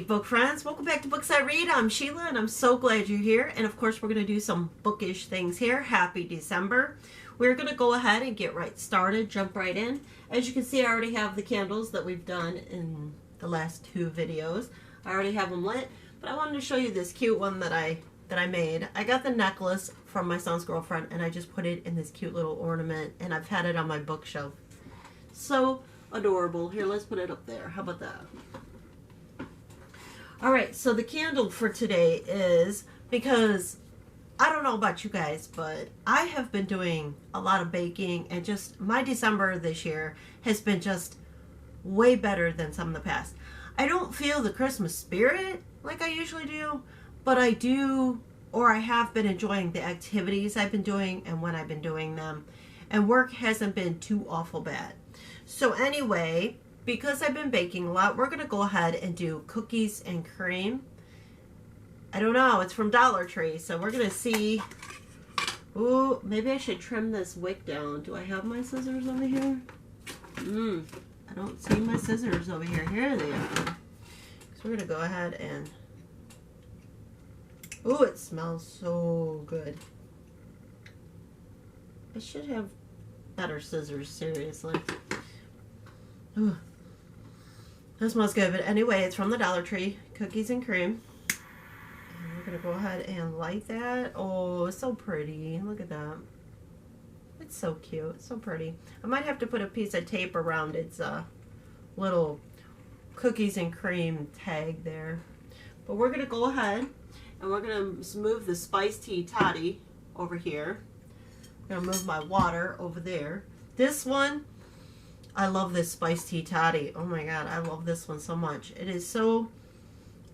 book friends, welcome back to Books I Read. I'm Sheila and I'm so glad you're here. And of course we're going to do some bookish things here. Happy December. We're going to go ahead and get right started, jump right in. As you can see, I already have the candles that we've done in the last two videos. I already have them lit, but I wanted to show you this cute one that I made. I got the necklace from my son's girlfriend and I just put it in this cute little ornament and I've had it on my bookshelf. So adorable. Here, let's put it up there. How about that? Alright, so the candle for today is, because I don't know about you guys, but I have been doing a lot of baking and just my December this year has been just way better than some of the past. I don't feel the Christmas spirit like I usually do, but I do, or I have been enjoying the activities I've been doing and when I've been doing them, and work hasn't been too awful bad. So anyway, because I've been baking a lot, we're going to go ahead and do cookies and cream. I don't know, it's from Dollar Tree, so we're going to see. Ooh, maybe I should trim this wick down. Do I have my scissors over here? I don't see my scissors over here. Here they are. So we're going to go ahead and... Ooh, it smells so good. I should have better scissors, seriously. Ooh. That smells good, but anyway, it's from the Dollar Tree, cookies and cream. And we're going to go ahead and light that. Oh, it's so pretty. Look at that. It's so cute. It's so pretty. I might have to put a piece of tape around its little cookies and cream tag there. But we're going to go ahead and we're going to move the spiced tea toddy over here. I'm going to move my water over there. This one, I love this spiced tea toddy. Oh my god, I love this one so much. It is so,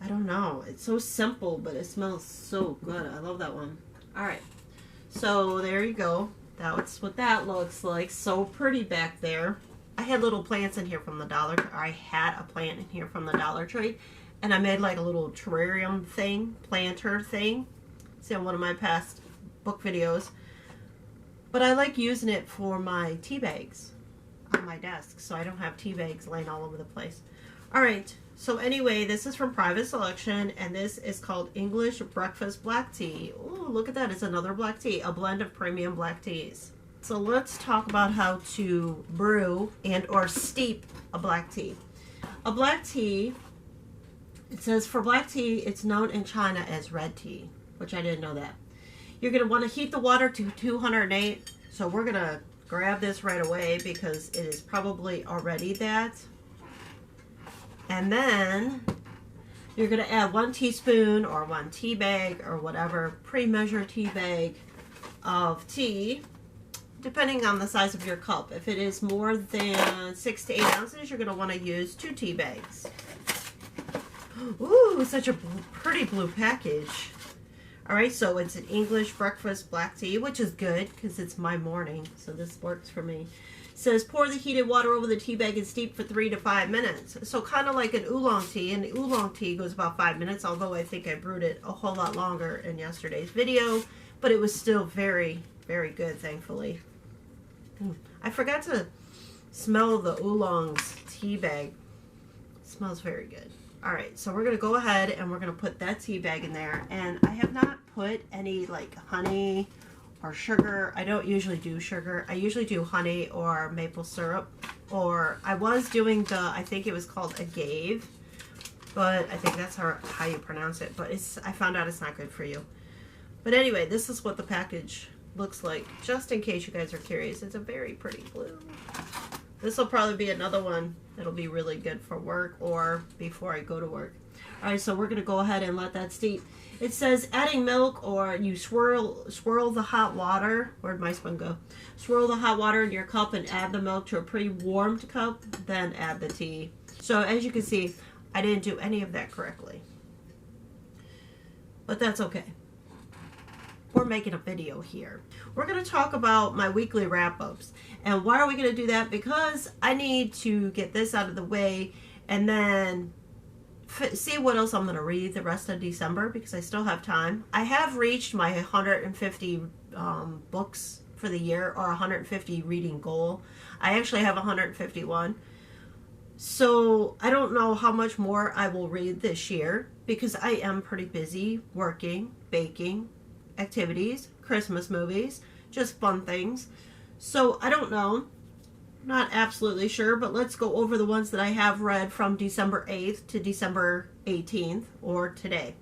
I don't know, it's so simple, but it smells so good. I love that one. Alright, so there you go. That's what that looks like. So pretty back there. I had little plants in here from the Dollar Tree. I had a plant in here from the Dollar Tree. And I made like a little terrarium thing, planter thing. See on one of my past book videos. But I like using it for my tea bags on my desk, so I don't have tea bags laying all over the place. Alright, so anyway, this is from Private Selection, and this is called English Breakfast Black Tea. Ooh, look at that, it's another black tea, a blend of premium black teas. So let's talk about how to brew and or steep a black tea. A black tea, it says for black tea, it's known in China as red tea, which I didn't know that. You're going to want to heat the water to 208, so we're going to grab this right away because it is probably already that. And then you're going to add 1 teaspoon or 1 tea bag or whatever pre-measured tea bag of tea, depending on the size of your cup. If it is more than 6 to 8 ounces, you're going to want to use 2 tea bags. Ooh, such a pretty blue package. Alright, so it's an English breakfast black tea, which is good because it's my morning, so this works for me. It says pour the heated water over the tea bag and steep for 3 to 5 minutes. So kind of like an oolong tea, and the oolong tea goes about 5 minutes, although I think I brewed it a whole lot longer in yesterday's video, but it was still very, very good, thankfully. I forgot to smell the oolong's tea bag. It smells very good. Alright, so we're going to go ahead and we're going to put that tea bag in there. And I have not put any like honey or sugar. I don't usually do sugar. I usually do honey or maple syrup. Or I was doing the, I think it was called agave. But I think that's how you pronounce it. But I found out it's not good for you. But anyway, this is what the package looks like. Just in case you guys are curious. It's a very pretty blue. This will probably be another one that'll be really good for work or before I go to work. Alright, so we're going to go ahead and let that steep. It says adding milk, or you swirl the hot water. Where'd my spoon go? Swirl the hot water in your cup and add the milk to a pre-warmed cup, then add the tea. So as you can see, I didn't do any of that correctly. But that's okay. We're making a video here. We're going to talk about my weekly wrap-ups. And why are we going to do that? Because I need to get this out of the way and then see what else I'm going to read the rest of December, because I still have time. I have reached my 150 books for the year, or 150 reading goal. I actually have 151. So I don't know how much more I will read this year because I am pretty busy working, baking, activities, Christmas movies, just fun things. So I don't know. Not absolutely sure, but let's go over the ones that I have read from December 8th to December 18th, or today.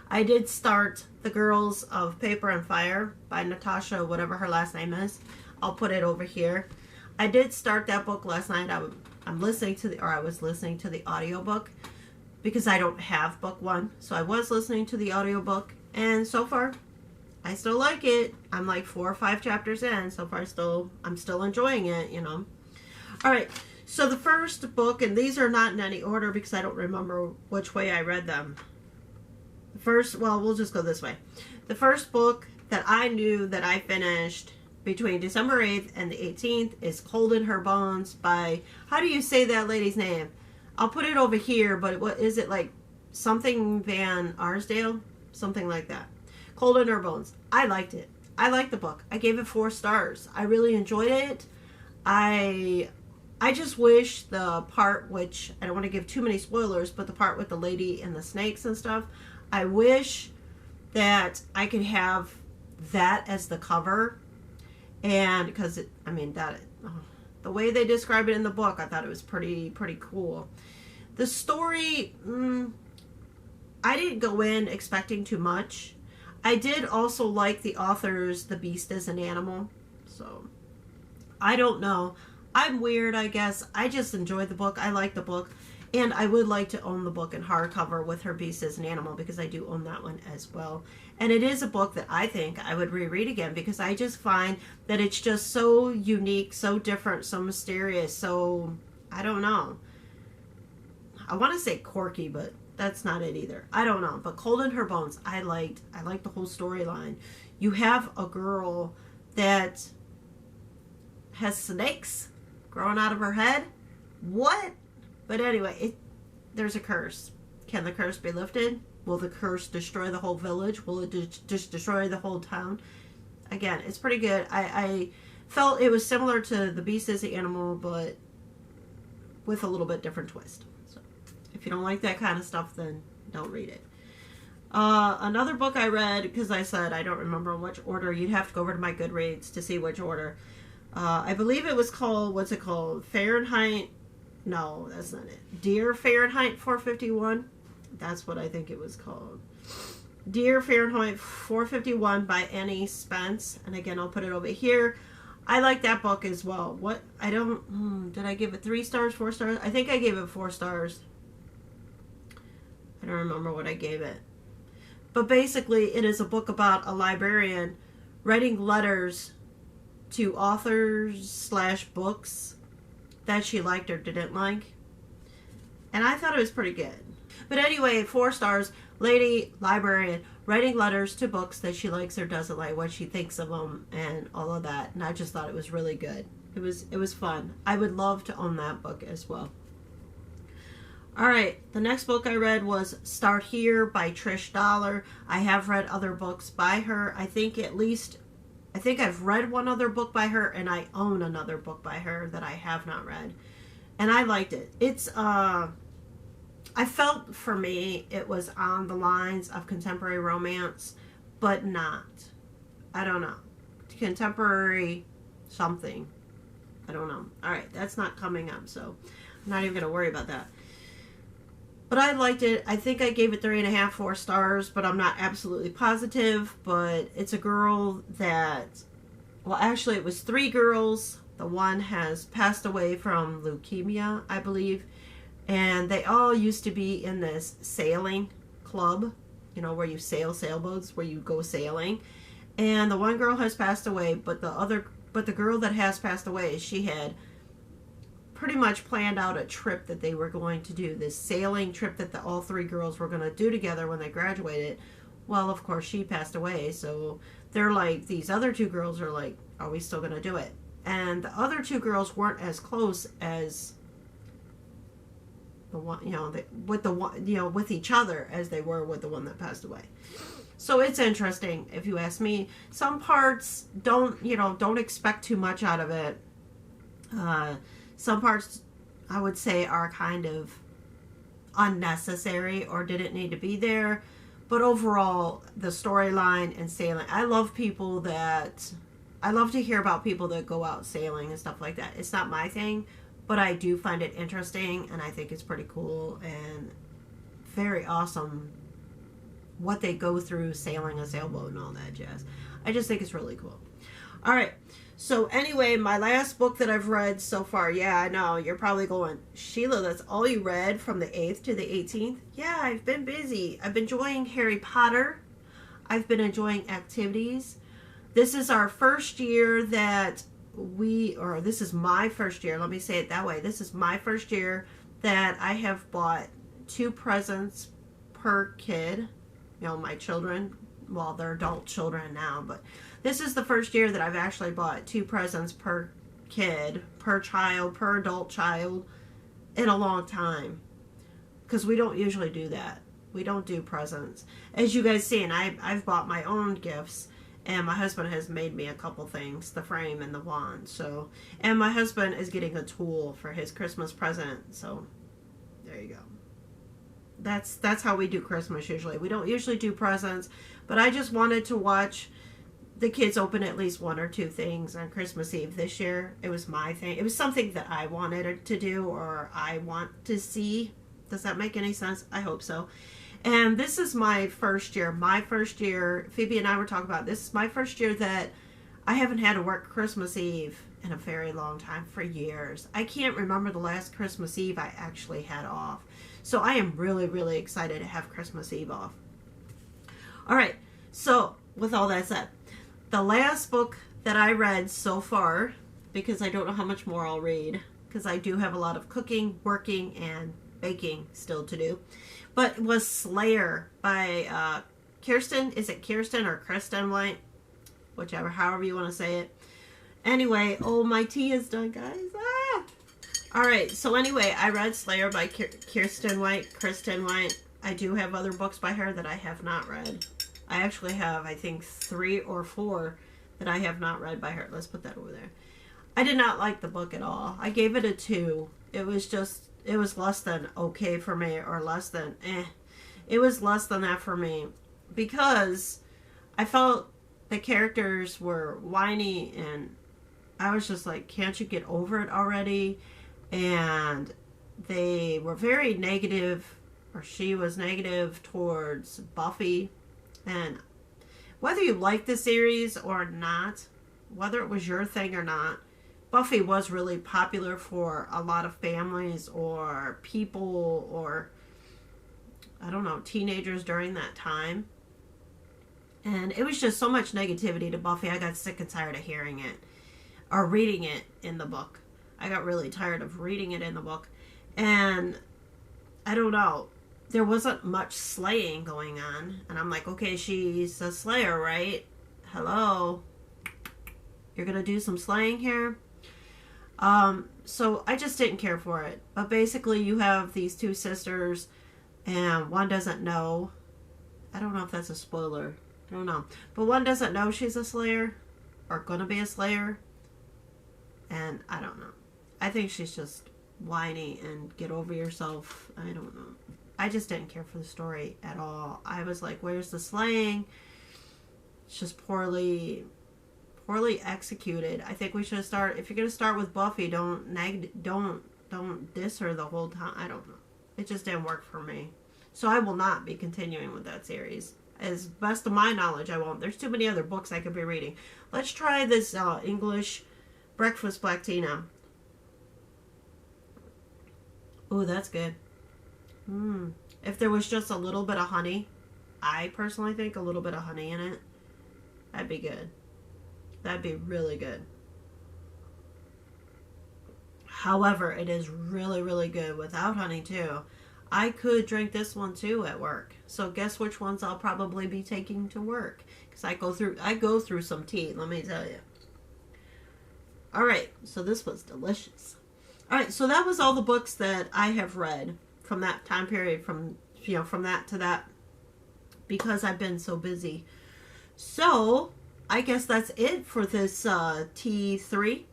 I did start The Girls of Paper and Fire by Natasha, whatever her last name is. I'll put it over here. I did start that book last night. I was listening to the audiobook because I don't have book one. So I was listening to the audiobook, and so far I still like it. I'm like 4 or 5 chapters in. So far I'm still enjoying it, you know. All right. So the first book, and these are not in any order because I don't remember which way I read them. We'll just go this way. The first book that I knew that I finished between December 8th and the 18th is Cold in Her Bones by, how do you say that lady's name? I'll put it over here, but what is it, like something Van Arsdale? Something like that. Cold in Her Bones. I liked it. I liked the book. I gave it 4 stars. I really enjoyed it. I just wish the part, which I don't want to give too many spoilers, but the part with the lady and the snakes and stuff, I wish that I could have that as the cover. And because the way they describe it in the book, I thought it was pretty cool. The story, I didn't go in expecting too much. I did also like the author's The Beast is an Animal. So, I don't know. I'm weird, I guess. I just enjoyed the book. I like the book. And I would like to own the book in hardcover with Her Beast is an Animal because I do own that one as well. And it is a book that I think I would reread again because I just find that it's just so unique, so different, so mysterious, so, I don't know. I want to say quirky, but that's not it either. I don't know. But Cold in Her Bones, I liked the whole storyline. You have a girl that has snakes growing out of her head. What? But anyway, there's a curse. Can the curse be lifted? Will the curse destroy the whole village? Will it just destroy the whole town? Again, it's pretty good. I felt it was similar to The Beast is the Animal, but with a little bit different twist. So, if you don't like that kind of stuff, then don't read it. Another book I read, because I said I don't remember which order. You'd have to go over to my Goodreads to see which order. I believe it was called, what's it called? Fahrenheit... No, that's not it. Dear Fahrenheit 451. That's what I think it was called. Dear Fahrenheit 451 by Annie Spence. And again, I'll put it over here. I like that book as well. Did I give it 3 stars, 4 stars? I think I gave it 4 stars. I don't remember what I gave it. But basically, it is a book about a librarian writing letters to authors / books that she liked or didn't like. And I thought it was pretty good. But anyway, 4 stars. Lady librarian writing letters to books that she likes or doesn't like, what she thinks of them, and all of that. And I just thought it was really good. It was fun. I would love to own that book as well. Alright, the next book I read was Start Here by Trish Dollar. I have read other books by her. I think I've read one other book by her, and I own another book by her that I have not read. And I liked it. It's, I felt for me it was on the lines of contemporary romance, but not. I don't know. Contemporary something. I don't know. Alright, that's not coming up, so I'm not even going to worry about that. But I liked it. I think I gave it 3.5, 4 stars, but I'm not absolutely positive. But it's a girl that, well, actually it was 3 girls. The one has passed away from leukemia, I believe. And they all used to be in this sailing club, you know, where you sail sailboats, where you go sailing. And the one girl has passed away, but the girl that has passed away, she had pretty much planned out a trip that they were going to do, this sailing trip that all 3 girls were going to do together when they graduated. Well, of course, she passed away, so they're like, these other 2 girls are like, are we still going to do it? And the other 2 girls weren't as close as the one, with each other as they were with the one that passed away. So it's interesting, if you ask me. Some parts don't expect too much out of it. Some parts I would say are kind of unnecessary or didn't need to be there. But overall, the storyline and sailing, I love to hear about people that go out sailing and stuff like that. It's not my thing, but I do find it interesting, and I think it's pretty cool and very awesome what they go through sailing a sailboat and all that jazz. I just think it's really cool. All right. So anyway, my last book that I've read so far, yeah, I know, you're probably going, Sheila, that's all you read from the 8th to the 18th? Yeah, I've been busy. I've been enjoying Harry Potter. I've been enjoying activities. This is our first year that this is my first year, let me say it that way. This is my first year that I have bought 2 presents per kid. You know, my children, well, they're adult children now, but this is the first year that I've actually bought 2 presents per kid, per child, per adult child in a long time. Because we don't usually do that. We don't do presents. As you guys see, and I've bought my own gifts, and my husband has made me a couple things, the frame and the wand. So, and my husband is getting a tool for his Christmas present. So, there you go. That's how we do Christmas usually. We don't usually do presents, but I just wanted to watch the kids open at least 1 or 2 things on Christmas Eve this year. It was my thing. It was something that I wanted to do or I want to see. Does that make any sense? I hope so. And this is my first year. Phoebe and I were talking about this is my first year that I haven't had to work Christmas Eve in a very long time, for years. I can't remember the last Christmas Eve I actually had off. So I am really, really excited to have Christmas Eve off. All right. So with all that said, the last book that I read so far, because I don't know how much more I'll read, because I do have a lot of cooking, working, and baking still to do, but it was Slayer by Kirsten. Is it Kirsten or Kristen White? Whichever, however you want to say it. Anyway, oh, my tea is done, guys. Ah! All right, so anyway, I read Slayer by Kristen White. I do have other books by her that I have not read. I actually have, I think, 3 or 4 that I have not read by her. Let's put that over there. I did not like the book at all. I gave it a 2. It was less than okay for me, or less than eh. It was less than that for me because I felt the characters were whiny and I was just like, can't you get over it already? And they were very negative, or she was negative towards Buffy. And whether you like the series or not, whether it was your thing or not, Buffy was really popular for a lot of families or people or, I don't know, teenagers during that time. And it was just so much negativity to Buffy. I got sick and tired of hearing it or reading it in the book. I got really tired of reading it in the book. And I don't know. There wasn't much slaying going on. And I'm like, okay, she's a slayer, right? Hello? You're going to do some slaying here? So I just didn't care for it. But basically you have these 2 sisters and one doesn't know. I don't know if that's a spoiler. I don't know. But one doesn't know she's a slayer or going to be a slayer. And I don't know. I think she's just whiny and get over yourself. I don't know. I just didn't care for the story at all. I was like, where's the slaying? It's just poorly executed. I think we should start, if you're going to start with Buffy, don't diss her the whole time. I don't know. It just didn't work for me. So I will not be continuing with that series. As best of my knowledge, I won't. There's too many other books I could be reading. Let's try this English breakfast black tea now. Ooh, that's good. If there was just a little bit of honey, I personally think a little bit of honey in it, that'd be good. That'd be really good. However, it is really, really good without honey too. I could drink this one too at work. So guess which ones I'll probably be taking to work, because I go through some tea, let me tell you. All right, so this was delicious. All right, so that was all the books that I have read from that time period, from that to that, because I've been so busy. So I guess that's it for this T3.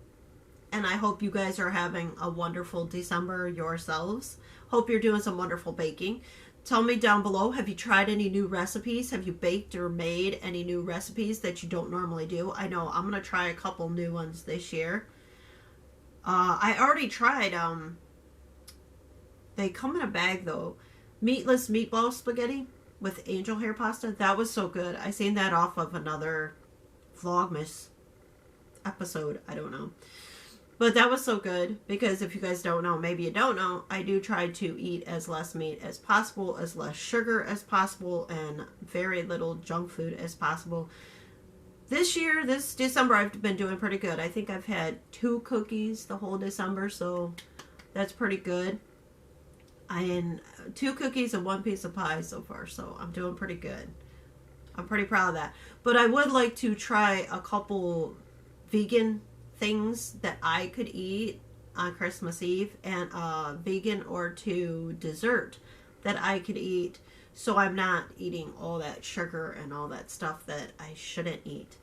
and I hope you guys are having a wonderful December yourselves. Hope you're doing some wonderful baking. Tell me down below, have you tried any new recipes? Have you baked or made any new recipes that you don't normally do? I know I'm going to try a couple new ones this year. I already tried, they come in a bag though, meatless meatball spaghetti with angel hair pasta. That was so good. I seen that off of another Vlogmas episode. I don't know. But that was so good because if you guys don't know, maybe you don't know, I do try to eat as less meat as possible, as less sugar as possible, and very little junk food as possible. This year, this December, I've been doing pretty good. I think I've had 2 cookies the whole December, so that's pretty good. I had 2 cookies and 1 piece of pie so far, so I'm doing pretty good. I'm pretty proud of that. But I would like to try a couple vegan things that I could eat on Christmas Eve, and a vegan or 2 dessert that I could eat, so I'm not eating all that sugar and all that stuff that I shouldn't eat.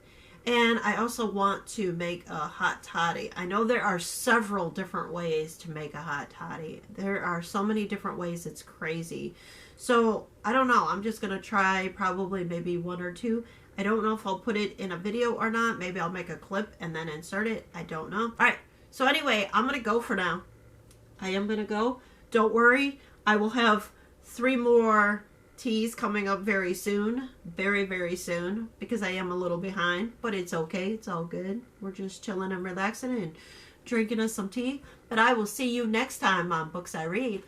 And I also want to make a hot toddy. I know there are several different ways to make a hot toddy. There are so many different ways, it's crazy. So I don't know, I'm just gonna try probably maybe 1 or 2. I don't know if I'll put it in a video or not. Maybe I'll make a clip and then insert it. I don't know. Alright, so anyway, I'm going to go for now. I am going to go. Don't worry. I will have 3 more teas coming up very soon. Very, very soon. Because I am a little behind. But it's okay. It's all good. We're just chilling and relaxing and drinking us some tea. But I will see you next time on Books I Read.